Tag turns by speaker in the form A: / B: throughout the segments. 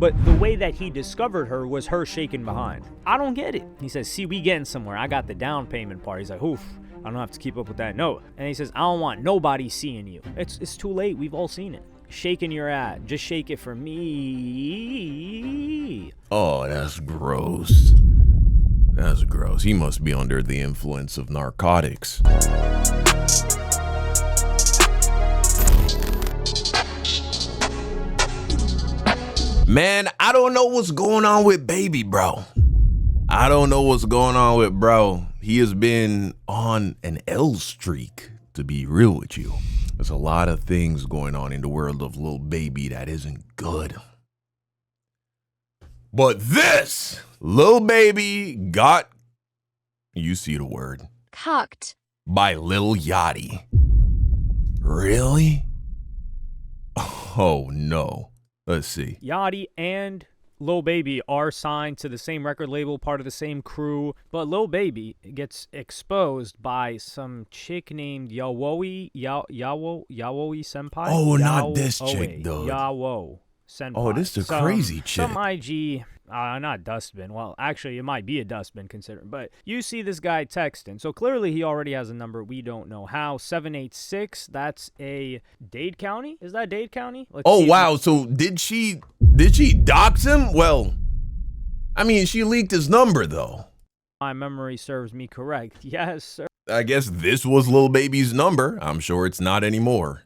A: But the way that he discovered her was her shaking behind. I don't get it. He says, see, we getting somewhere. I got the down payment part. He's like, oof, I don't have to keep up with that note. And he says, I don't want nobody seeing you. It's too late. We've all seen it. Shaking your ass. Just shake it for me.
B: Oh, that's gross. That's gross. He must be under the influence of narcotics. Man, I don't know what's going on with baby, bro. I don't know what's going on with bro. He has been on an L streak, to be real with you. There's a lot of things going on in the world of Lil Baby that isn't good. But this, Lil Baby got, you see the word,
C: cucked
B: by Lil Yachty. Really? Oh no. Let's see.
A: Yachty and Lil Baby are signed to the same record label, part of the same crew, but Lil Baby gets exposed by some chick named Yawoe Senpai.
B: Oh, not this chick, though.
A: Yawo Senpai.
B: Oh, this is a crazy chick.
A: Some IG, not dustbin. Well, actually, it might be a dustbin considering, but you see this guy texting. So clearly he already has a number. We don't know how. 786, that's a Dade County? Is that Dade County?
B: Oh, wow. So did she dox him? Well, I mean, she leaked his number, though.
A: My memory serves me correct. Yes, sir.
B: I guess this was Lil Baby's number. I'm sure it's not anymore.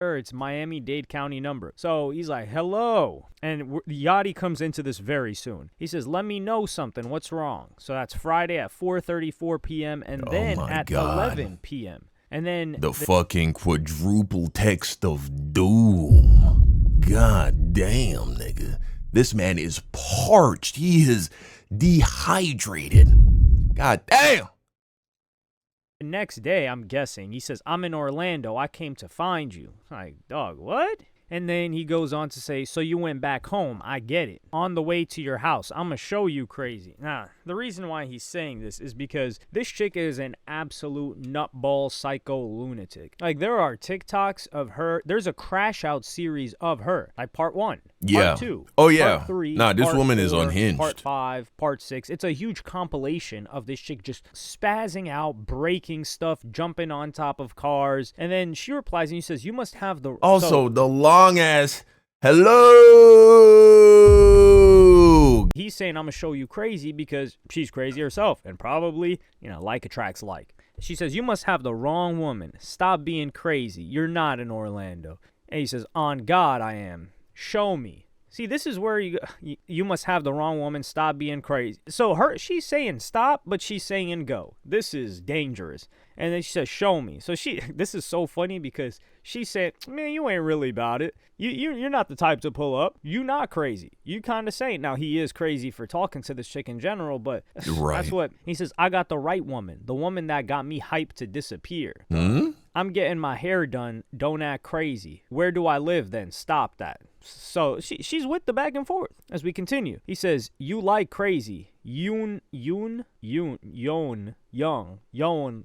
A: It's Miami-Dade County number. So he's like, hello. And Yachty comes into this very soon. He says, let me know something. What's wrong? So that's Friday at 4:34 p.m. and then at 11 p.m. And then
B: the fucking quadruple text of doom. God damn, nigga. This man is parched. He is dehydrated. God damn.
A: The next day, I'm guessing, he says, I'm in Orlando. I came to find you. Like, dog, what? And then he goes on to say, so you went back home. I get it. On the way to your house. I'm going to show you crazy. Nah, the reason why he's saying this is because this chick is an absolute nutball psycho lunatic. Like, there are TikToks of her. There's a crash out series of her. Like, part 1.
B: Yeah.
A: Part 2.
B: Oh, yeah.
A: Part 3.
B: Nah, this
A: part
B: woman
A: 4,
B: is unhinged.
A: Part 5. Part 6. It's a huge compilation of this chick just spazzing out, breaking stuff, jumping on top of cars. And then she replies and he says, you must have the...
B: Also, the long ass hello.
A: He's saying, I'm going to show you crazy because she's crazy herself. And probably, like attracts like. She says, you must have the wrong woman. Stop being crazy. You're not in Orlando. And he says, on God, I am. Show me. See, this is where you must have the wrong woman. Stop being crazy. So she's saying stop, but she's saying go. This is dangerous. And then she says, show me. So this is so funny because she said, man, you ain't really about it. You're not the type to pull up. You not crazy. You kind of saying. Now, he is crazy for talking to this chick in general, but that's what he says. I got the right woman. The woman that got me hyped to disappear. I'm getting my hair done. Don't act crazy. Where do I live then? Stop that. So she's with the back and forth as we continue. He says, you like crazy. Yoon,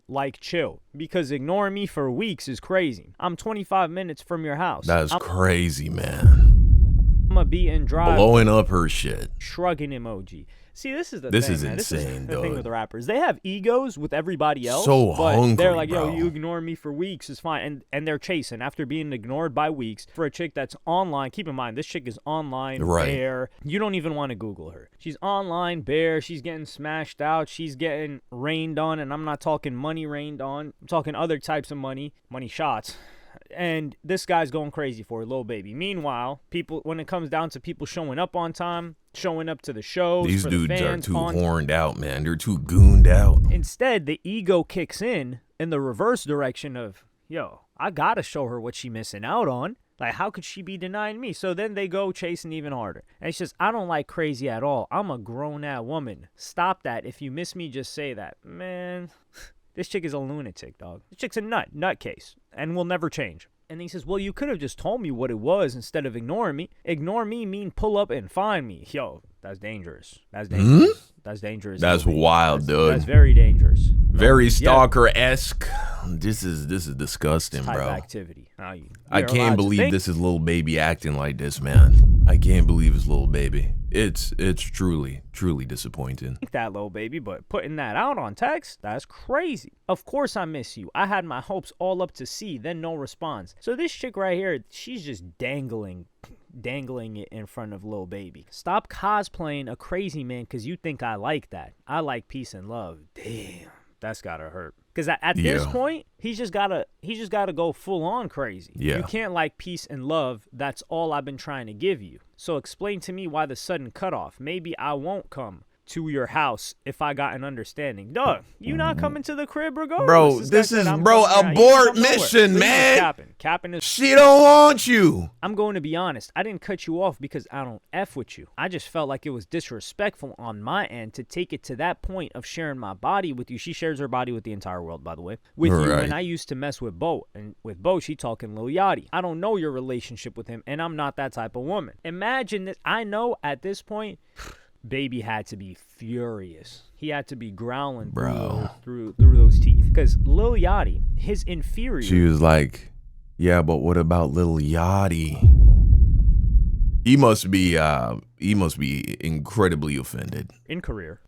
A: like chill. Because ignoring me for weeks is crazy. I'm 25 minutes from your house.
B: That's crazy, man.
A: I'm a beat and drive.
B: Blowing up her shit.
A: Shrugging emoji. See, this is the
B: this
A: thing,
B: is
A: man.
B: insane,
A: this is the
B: dog.
A: thing with the rappers. They have egos with everybody else.
B: So
A: but
B: hungry,
A: they're like,
B: bro.
A: yo, you ignore me for weeks is fine. And they're chasing after being ignored by weeks for a chick that's online. Keep in mind, this chick is online,
B: right.
A: bare. You don't even want to Google her. She's online, bare. She's getting smashed out. She's getting rained on. And I'm not talking money rained on. I'm talking other types of money shots. And this guy's going crazy for a Lil Baby. Meanwhile, people, when it comes down to people showing up on time, showing up to the shows,
B: these
A: for
B: dudes
A: the fans,
B: are too horned out, man. They're too gooned out.
A: Instead, the ego kicks in the reverse direction of, yo, I gotta show her what she missing out on. Like, how could she be denying me? So then they go chasing even harder. And it's just, I don't like crazy at all. I'm a grown-ass woman. Stop that. If you miss me, just say that. Man, this chick is a lunatic, dog. This chick's a nutcase, and will never change. And he says, well, you could have just told me what it was instead of ignoring me. Ignore me mean pull up and find me. Yo, That's dangerous. That's dangerous. That's dangerous.
B: That's wild, dude.
A: That's very dangerous.
B: Very stalker-esque. This is disgusting,
A: Type
B: bro.
A: activity.
B: I can't believe this is Lil Baby acting like this, man. I can't believe it's Lil Baby. It's truly disappointing.
A: That Lil Baby, but putting that out on text, that's crazy. Of course I miss you. I had my hopes all up to C, then no response. So this chick right here, she's just dangling it in front of Lil Baby. Stop cosplaying a crazy man because you think I like that. I like peace and love. Damn, that's gotta hurt. Because at this point, he's just gotta go full on crazy.
B: Yeah.
A: You can't like peace and love. That's all I've been trying to give you. So explain to me why the sudden cutoff. Maybe I won't come to your house if I got an understanding. Dog, you not coming to the crib regardless.
B: Bro, this is abort mission, man.
A: Capping is.
B: She don't want you.
A: I'm going to be honest. I didn't cut you off because I don't F with you. I just felt like it was disrespectful on my end to take it to that point of sharing my body with you. She shares her body with the entire world, by the way. With you, and I used to mess with Bo. And with Bo, she talking Lil Yachty. I don't know your relationship with him, and I'm not that type of woman. Imagine this. I know at this point, Baby had to be furious. He had to be growling through those teeth. Because Lil Yachty, his inferior.
B: She was like, yeah, but what about Lil Yachty? He must be incredibly offended.
A: In career,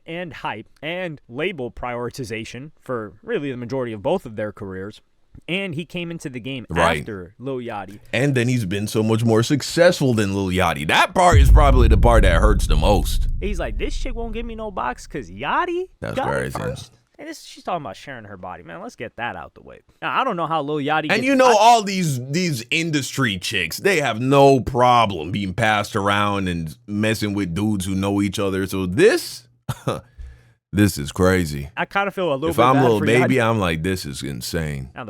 A: and hype, and label prioritization for really the majority of both of their careers. And he came into the game after Lil Yachty.
B: And then he's been so much more successful than Lil Yachty. That part is probably the part that hurts the most.
A: He's like, this chick won't give me no box because Yachty got it first. And she's talking about sharing her body. Man, let's get that out the way. Now, I don't know how Lil Yachty
B: And all these industry chicks, they have no problem being passed around and messing with dudes who know each other. So this... This is crazy.
A: I kind of feel a little bit
B: bad. If I'm Lil Baby,
A: Yachty.
B: I'm like, this is insane.
A: Now,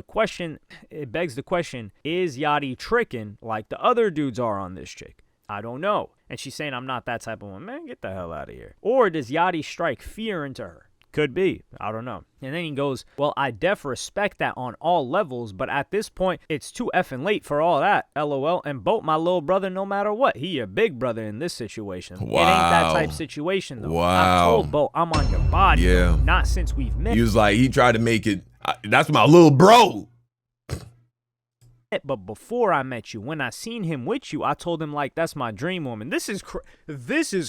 A: it begs the question, is Yachty tricking like the other dudes are on this chick? I don't know. And she's saying, I'm not that type of woman. Man, get the hell out of here. Or does Yachty strike fear into her? Could be. I don't know. And then he goes, well, I def respect that on all levels, but at this point, it's too effing late for all that. LOL. And Boat, my little brother, no matter what. He your big brother in this situation.
B: Wow.
A: It ain't that type situation, though.
B: Wow.
A: I told Boat, I'm on your body.
B: Yeah.
A: Not since we've met.
B: He was like, he tried to make it, that's my little bro.
A: But before I met you, when I seen him with you, I told him, like, that's my dream woman. This is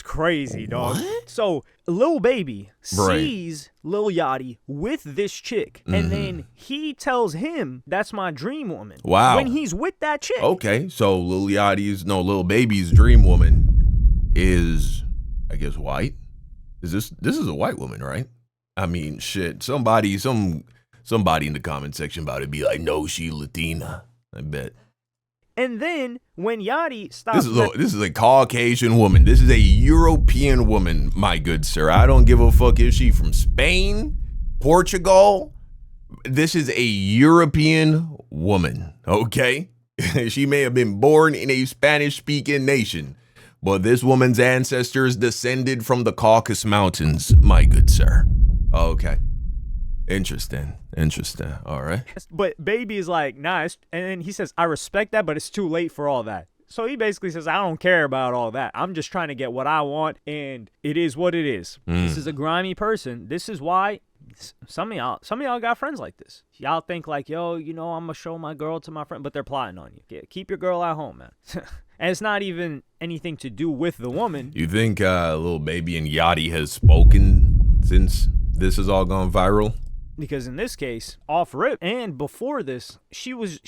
A: crazy, dog.
B: What?
A: So Lil Baby sees Lil Yachty with this chick, and then he tells him that's my dream woman.
B: Wow.
A: When he's with that chick.
B: Okay, so Lil Baby's dream woman is, I guess, white. This is a white woman, right? I mean, shit. Somebody in the comment section about it be like, no, she Latina. I bet.
A: And then when Yachty stops,
B: this is a Caucasian woman. This is a European woman, my good sir. I don't give a fuck if she from Spain, Portugal. This is a European woman, okay? She may have been born in a Spanish-speaking nation, but this woman's ancestors descended from the Caucasus Mountains, my good sir. Okay. Interesting. All right.
A: But Baby is like, nah. And then he says, I respect that, but it's too late for all that. So he basically says, I don't care about all that. I'm just trying to get what I want, and it is what it is. This is a grimy person. This is why some of y'all got friends like this. Y'all think like, yo, I'm going to show my girl to my friend, but they're plotting on you. Keep your girl at home, man. And it's not even anything to do with the woman.
B: You think Lil Baby and Yachty has spoken since this has all gone viral?
A: Because in this case, off rip, and before this, she was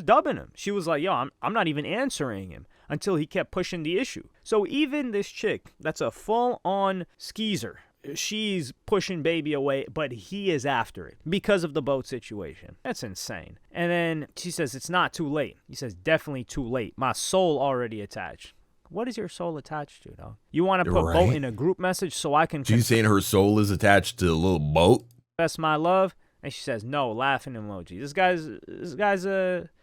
A: dubbing him. She was like, yo, I'm not even answering him until he kept pushing the issue. So even this chick, that's a full-on skeezer. She's pushing Baby away, but he is after it because of the boat situation. That's insane. And then she says, it's not too late. He says, definitely too late. My soul already attached. What is your soul attached to, though? You want to put Boat in a group message so I can...
B: She's saying her soul is attached to a little boat?
A: Best my love, and she says no, laughing emoji. This guy's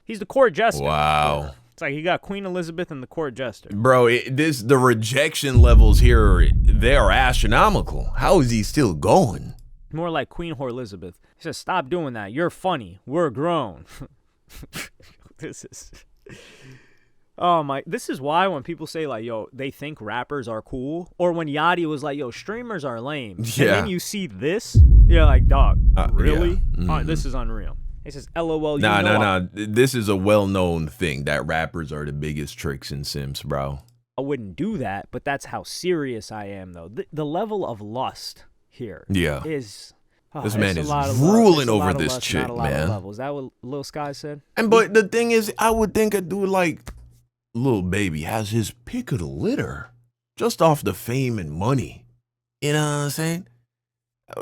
A: he's the court jester.
B: Wow.
A: It's like he got Queen Elizabeth and the court jester.
B: Bro, the rejection levels here, they are astronomical. How is he still going?
A: More like Queen Whore Elizabeth. He says, stop doing that. You're funny. We're grown. This is... Oh my, this is why when people say like, yo, they think rappers are cool, or when Yachty was like, yo, streamers are lame.
B: Yeah.
A: And then you see this, you're like, dog, really?
B: Yeah.
A: This is unreal. It says, LOL, you
B: Nah,
A: know
B: nah, nah. This is a well-known thing that rappers are the biggest tricks and simps, bro.
A: I wouldn't do that, but that's how serious I am, though. The level of lust here is... Oh,
B: this man is
A: ruling
B: over this chick, man.
A: Is that what Lil Sky said?
B: But the thing is, I would think a dude like Lil Baby has his pick of the litter just off the fame and money. You know what I'm saying?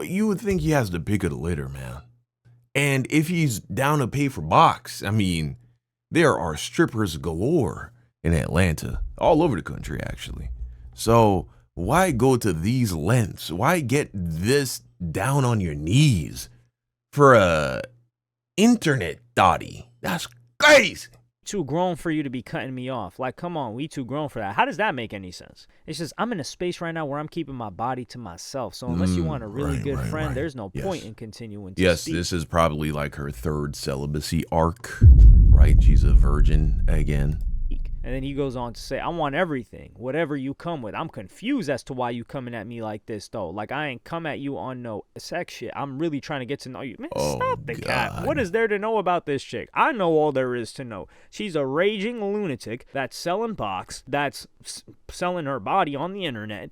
B: You would think he has the pick of the litter, man. And if he's down to pay for box, I mean, there are strippers galore in Atlanta, all over the country, actually. So why go to these lengths? Why get this down on your knees for a internet thotty? That's crazy.
A: Too grown for you to be cutting me off. Like, come on, we too grown for that. How does that make any sense? It's just, I'm in a space right now where I'm keeping my body to myself. So unless you want a really good friend, there's no point in continuing to speak.
B: This is probably like her third celibacy arc, right? She's a virgin again.
A: And then he goes on to say, I want everything, whatever you come with. I'm confused as to why you coming at me like this, though. Like, I ain't come at you on no sex shit. I'm really trying to get to know you. Man, stop the cat. What is there to know about this chick? I know all there is to know. She's a raging lunatic that's selling box, that's selling her body on the internet.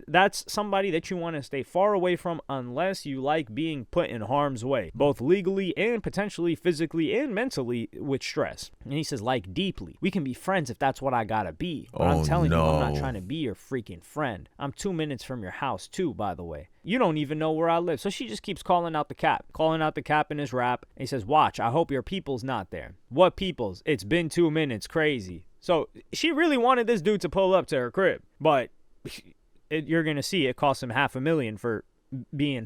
A: That's somebody that you want to stay far away from unless you like being put in harm's way, both legally and potentially physically and mentally with stress. And he says, like, deeply. We can be friends if that's what I gotta be. But I'm telling you, I'm not trying to be your freaking friend. I'm 2 minutes from your house, too, by the way. You don't even know where I live. So she just keeps calling out the cap in his rap. And he says, watch, I hope your people's not there. What people's? It's been 2 minutes. Crazy. So she really wanted this dude to pull up to her crib. But you're going to see it cost him $500,000 for being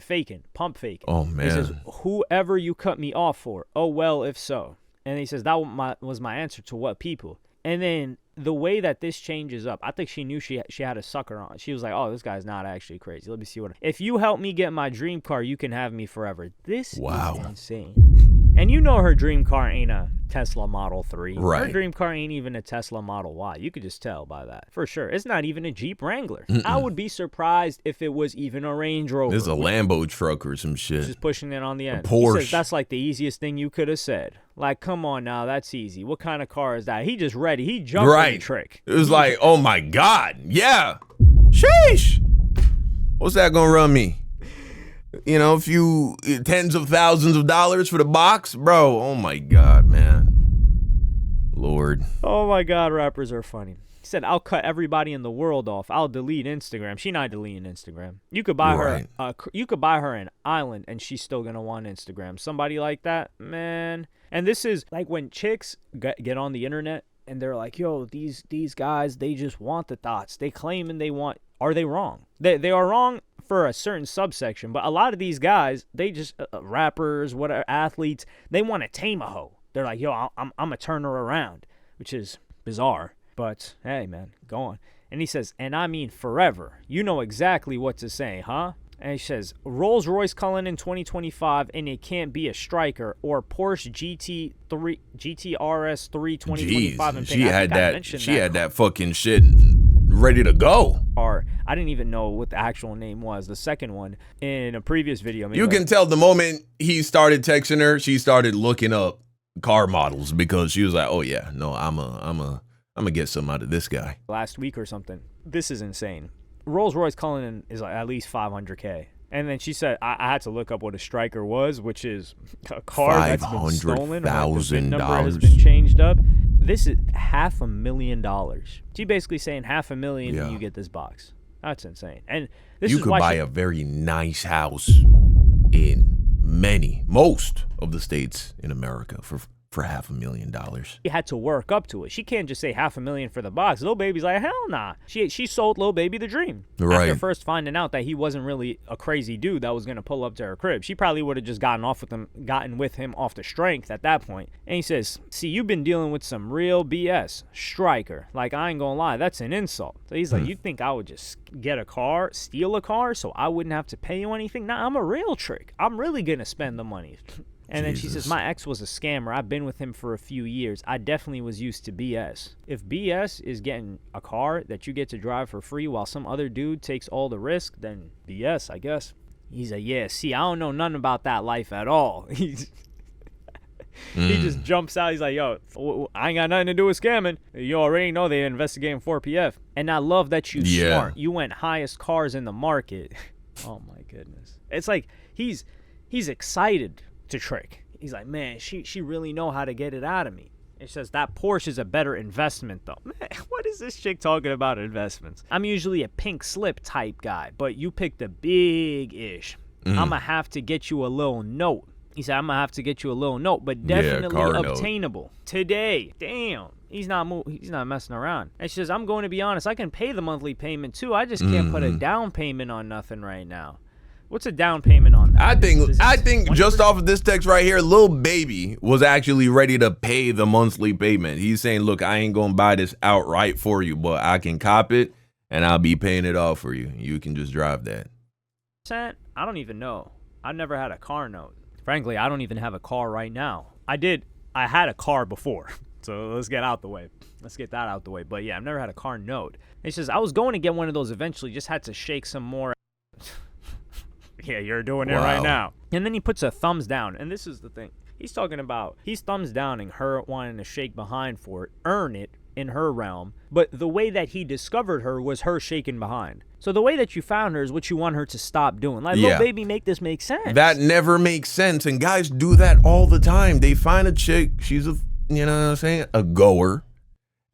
A: pump faking.
B: Oh, man.
A: He says, whoever you cut me off for. Oh, well, if so. And he says, that was my answer to what people. And then the way that this changes up, I think she knew she had a sucker on. She was like, oh, this guy's not actually crazy. Let me see what. If you help me get my dream car, you can have me forever. This is insane. And you know her dream car ain't a Tesla Model 3.
B: Right.
A: Her dream car ain't even a Tesla Model Y. You could just tell by that. For sure. It's not even a Jeep Wrangler. I would be surprised if it was even a Range Rover.
B: This is a Lambo truck or some shit.
A: Just pushing it on the end.
B: A Porsche.
A: He says, that's like the easiest thing you could have said. Like, come on now, that's easy. What kind of car is that? He just ready. He jumped in the trick.
B: It was like, oh my God. Yeah. Sheesh. What's that gonna run me? You know, a few tens of thousands of dollars for the box? Bro, oh my God, man. Lord.
A: Oh my God, rappers are funny. He said, I'll cut everybody in the world off. I'll delete Instagram. She not deleting Instagram. You could buy her an island and she's still going to want Instagram. Somebody like that, man. And this is like when chicks get on the internet and they're like, yo, these guys, they just want the thoughts. They claim and they want. Are they wrong? They are wrong for a certain subsection, but a lot of these guys, they just rappers, whatever, athletes, they want to tame a hoe. They're like, yo, I'm gonna turn her around, which is bizarre, but hey, man, go on. And he says, and I mean forever. You know exactly what to say, huh? And he says, Rolls Royce Cullinan 2025, and it can't be a striker, or Porsche GTRS 3 2025.
B: Jeez, she had that fucking shit ready to go.
A: Or I didn't even know what the actual name was. The second one in a previous video.
B: You can tell the moment he started texting her, she started looking up car models because she was like, "Oh yeah, no, I'm gonna get some out of this guy."
A: Last week or something. This is insane. Rolls Royce Cullinan is like at least $500K. And then she said, I had to look up what a striker was, which is a car that's been stolen, or like the VIN number has been changed up. This is $500,000. She basically saying $500,000 and you get this box. That's insane. And this
B: you
A: is
B: could
A: why
B: buy a very nice house in most of the states in America for $500,000.
A: She had to work up to it. She can't just say $500,000 for the box. Lil Baby's like, hell nah. She sold Lil Baby the dream.
B: Right.
A: After first finding out that he wasn't really a crazy dude that was gonna pull up to her crib. She probably would have just gotten with him off the strength at that point. And he says, see, you've been dealing with some real BS. Striker. Like, I ain't gonna lie, that's an insult. So he's like, you think I would just get a car, steal a car, so I wouldn't have to pay you anything? Nah, I'm a real trick. I'm really gonna spend the money. And then she says, my ex was a scammer. I've been with him for a few years. I definitely was used to BS. If BS is getting a car that you get to drive for free while some other dude takes all the risk, then BS, I guess. He's like, yeah, see, I don't know nothing about that life at all. He just jumps out. He's like, yo, I ain't got nothing to do with scamming. You already know they're investigating 4PF. And I love that you smart. You went highest cars in the market. Oh, my goodness. It's like he's excited to trick. He's like, man, she really know how to get it out of me. It says that Porsche is a better investment, though. Man, what is this chick talking about investments? I'm usually a pink slip type guy, but you picked a big-ish. I'm going to have to get you a little note. He said, I'm going to have to get you a little note, but definitely obtainable. Today. Damn. He's not messing around. And she says, I'm going to be honest. I can pay the monthly payment, too. I just can't put a down payment on nothing right now. What's a down payment on that?
B: I think just off of this text right here, Lil Baby was actually ready to pay the monthly payment. He's saying, look, I ain't going to buy this outright for you, but I can cop it, and I'll be paying it off for you. You can just drive that.
A: I don't even know. I've never had a car note. Frankly, I don't even have a car right now. I had a car before. So let's get out the way. Let's get that out the way. But yeah, I've never had a car note. He says, I was going to get one of those eventually, just had to shake some more. Yeah, you're doing it right now. And then he puts a thumbs down. And this is the thing. He's talking about, he's thumbs downing her wanting to shake behind for it, earn it in her realm. But the way that he discovered her was her shaking behind. So the way that you found her is what you want her to stop doing. Like, Lil Baby, make this make sense.
B: That never makes sense. And guys do that all the time. They find a chick, she's a, you know what I'm saying, a goer.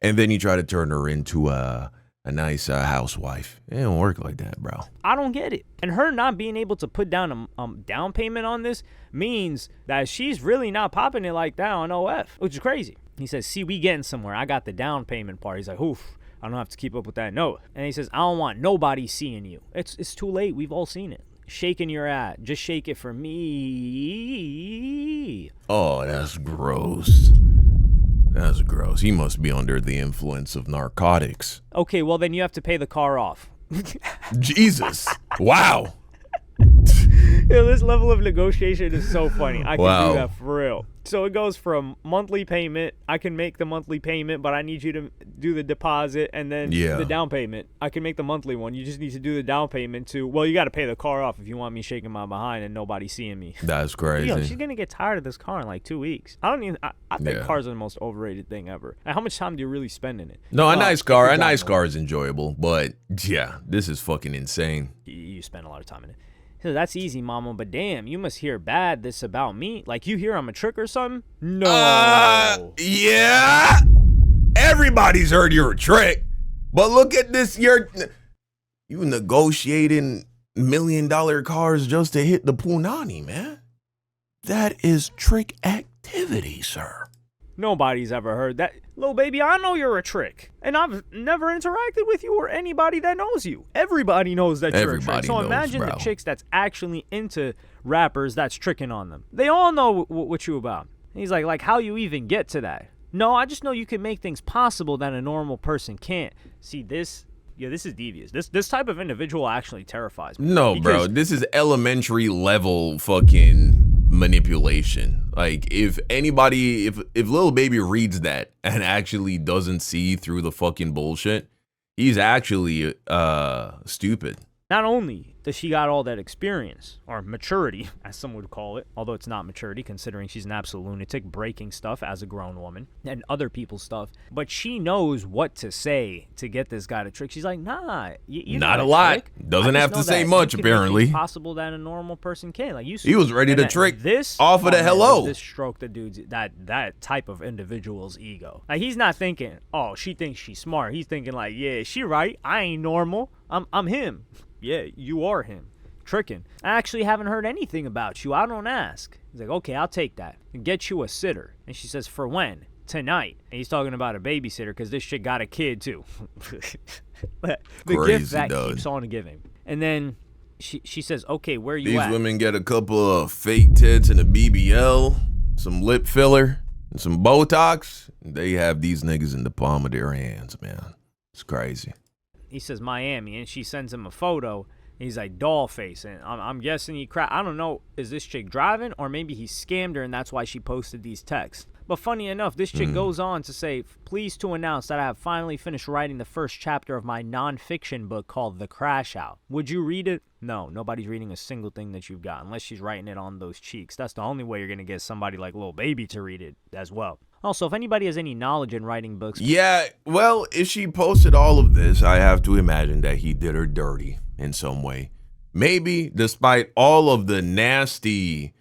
B: And then you try to turn her into a nice housewife. It don't work like that, bro.
A: I don't get it. And her not being able to put down a down payment on this means that she's really not popping it like that on OF, which is crazy. He says, see, we getting somewhere. I got the down payment part. He's like, oof, I don't have to keep up with that note. And he says, I don't want nobody seeing you. It's too late. We've all seen it. Shaking your ass. Just shake it for me.
B: Oh, that's gross. That's gross. He must be under the influence of narcotics.
A: Okay, well, then you have to pay the car off.
B: Jesus. Wow.
A: Yo, this level of negotiation is so funny. I can do that for real. So it goes from monthly payment. I can make the monthly payment, but I need you to do the deposit and then the down payment. I can make the monthly one. You just need to do the down payment to, well, you got to pay the car off if you want me shaking my behind and nobody seeing me.
B: That's crazy.
A: Yo, she's going to get tired of this car in like 2 weeks. I think cars are the most overrated thing ever. And how much time do you really spend in it?
B: No, a nice car is enjoyable, but yeah, this is fucking insane.
A: You spend a lot of time in it. So that's easy, mama, but damn, you must hear bad this about me. Like, you hear I'm a trick or something? No.
B: Yeah. Everybody's heard you're a trick. But look at this. You negotiating $1 million cars just to hit the punani, man. That is trick activity, sir.
A: Nobody's ever heard that. Lil Baby, I know you're a trick. And I've never interacted with you or anybody that knows you. Everybody knows that you're a trick. So imagine the chicks that's actually into rappers that's tricking on them. They all know what you about. And he's like how you even get to that? No, I just know you can make things possible that a normal person can't. See, this is devious. This type of individual actually terrifies me.
B: No, bro, this is elementary level fucking manipulation. Like, if Lil Baby reads that and actually doesn't see through the fucking bullshit, he's actually stupid.
A: Not only does she got all that experience, or maturity, as some would call it, although it's not maturity considering she's an absolute lunatic breaking stuff as a grown woman and other people's stuff, but she knows what to say to get this guy to trick. She's like, nah, you're not a lot. Trick.
B: Doesn't have to say much, apparently.
A: It's possible that a normal person can. Like,
B: he was ready to trick this off of the hello.
A: This stroke the dude's that type of individual's ego. Like, he's not thinking, oh, she thinks she's smart. He's thinking like, yeah, she right. I ain't normal. I'm him. Yeah, you are him. Tricking. I actually haven't heard anything about you. I don't ask. He's like, okay, I'll take that. And get you a sitter. And she says, for when? Tonight. And he's talking about a babysitter because this shit got a kid too. The gift that keeps on giving. And then she says, okay, where you at?
B: These women get a couple of fake tits and a BBL, some lip filler, and some Botox. And they have these niggas in the palm of their hands, man. It's crazy.
A: He says Miami, and she sends him a photo. He's like, doll face. And I'm guessing he I don't know, is this chick driving, or maybe he scammed her and that's why she posted these texts. But funny enough, this chick goes on to say, pleased to announce that I have finally finished writing the first chapter of my nonfiction book called The Crash Out. Would you read it? No, nobody's reading a single thing that you've got unless she's writing it on those cheeks. That's the only way you're going to get somebody like Lil Baby to read it as well. Also, if anybody has any knowledge in writing books...
B: Yeah, well, if she posted all of this, I have to imagine that he did her dirty in some way. Maybe, despite all of the nasty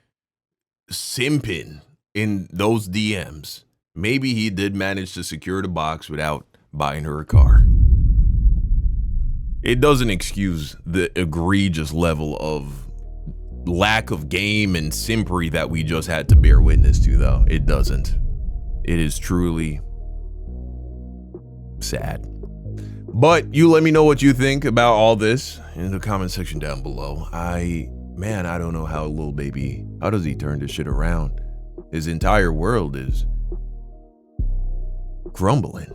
B: simping in those DMs, maybe he did manage to secure the box without buying her a car. It doesn't excuse the egregious level of lack of game and simpery that we just had to bear witness to, though. It doesn't. It is truly sad. But you let me know what you think about all this in the comment section down below. I don't know how Lil Baby, how does he turn this shit around? His entire world is crumbling.